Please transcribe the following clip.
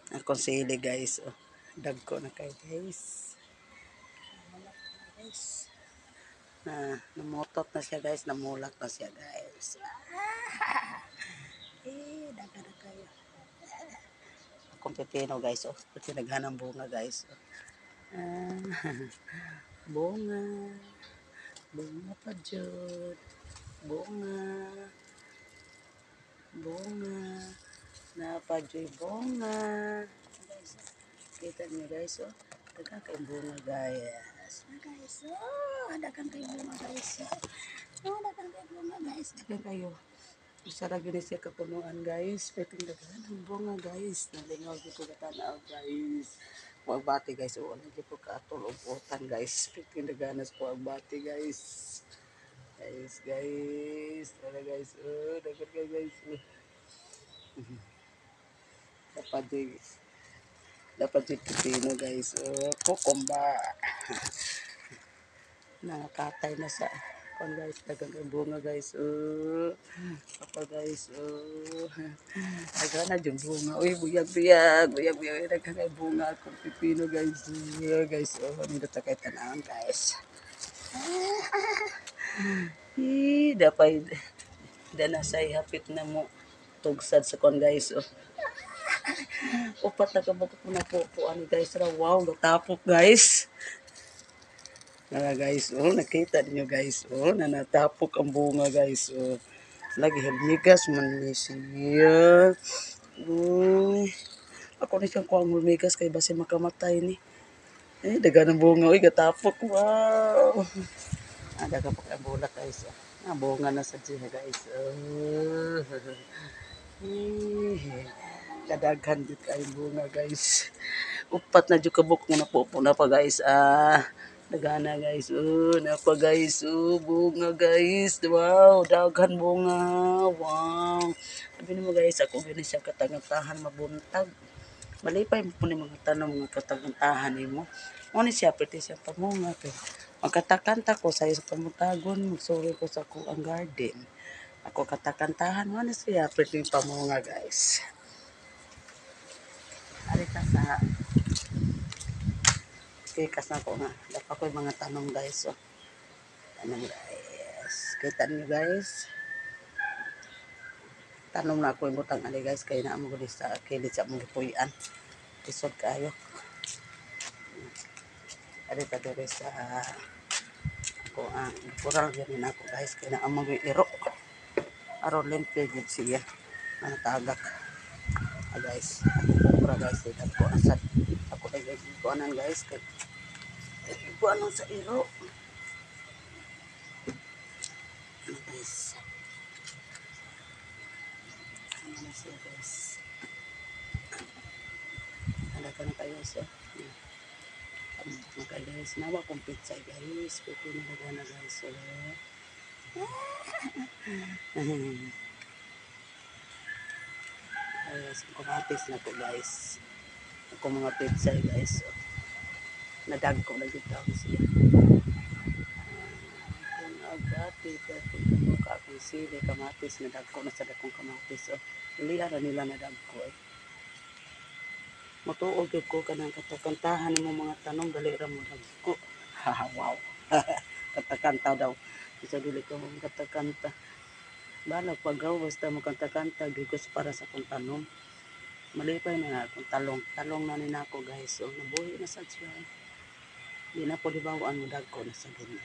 Akong sili guys. Oh. Dagko na kay guys. Guys. Namutot na siya guys. Namulak na siya guys. Daga na kayo. Akong pipino guys. Oh. Pinaghanang bunga guys. Oh. Bunga. Bunga pa dyan. Bunga. Bunga. Napadyoy bunga. Guys, kita niyo guys, oh. Dagang kay bunga guys. Guys, oh. Dagang kay bunga guys. Oh, dagang kay bunga guys. Dagang kayo. Sarag yun siya kapunuan guys. Pwedeng dagan ang bunga guys. Nalingaw dito katanaw guys. Magbati guys. O, lagi po katulog-utan guys. Pwedeng daganas po ang bati guys. Guys. Tara guys. Oh, dagan kayo guys. Dapat yung pipino guys. Oh, kukumba. Nakakatay na sa kon guys. Dagang kay bunga guys. Oh. Apa guys. Oh. Dagang na yung bunga. Uy, buyag-buyag. Buyag-buyag. Dagang kay bunga. Kung pipino guys. Guys. Oh, nito ta kay tanaan guys. Dapat danasay hapit na mo tugsad sa kon guys. Oh. Upat na kabukot mo na po ani guys. Wow, natapok guys. Guys, oh, nakita niyo guys, oh, natapok ang bunga guys, oh. Lagi hulmigas man ni siya. Ako na siyang kuha ang hulmigas kay basi makamatay ni. Daga ng bunga, uy, gatapok, wow. Daga pa ang bulak guys, oh. Bunga na sa siya guys, oh. Kadaghan dito kayong bunga guys. Upat na dyan kabuk na po na pa guys, Dagana guys, napa guys, bunga guys, wow, daghan bunga, wow. Sabi mo guys, ako gani siya katangantahan mabuntag. Malipay mo po ni mga tanong mga katangantahan mo. Muna siya, pwede siya pamunga. Magkatakanta ko sa sa pamutagon, magsuri ko sa kuang garden. Ako katakantahan, muna siya, pwede pamunga guys. Arita sa kikas na ko nga. Dapat ko yung mga tanong guys. So, tanong guys. Kita niyo guys. Tanong na ako yung butang ali guys. Kaya na mo gulis sa kilit sa mong gipuyan. Isod kayo. Arita dire sa ako kurang yun ako guys. Kaya na among iro. Aron limpyo yun siya. Natagak. Guys. Kurang guys. Ako asad. Ako ay guys. Ikuanan guys. Ikuanan sa iro. Guys. Ano siya guys. Ada ka na kayo siya. Mga guys. Nawa kong pizza guys. Pwede na guys. So. Guys, kumatis na po guys. Ako mga pizza guys. So. Nadag ko na dito ako siya. Agati, akong sili, kamatis, nadagko na sa dakong kamatis. So, ilihan na nila nadagko eh. Matuog ko ka ng katakantahan mo mga tanong, dali ra mo dagko. Wow. Katakanta daw. Isa dili ko mong katakanta. Bala, pagaw, basta mo katakanta, gigos para sa kong tanong. Malipay na nga akong talong. Talong na nina ako guys. So, nabuhi na sa siya. Di na po libawaan mo dagko na sa ganyan.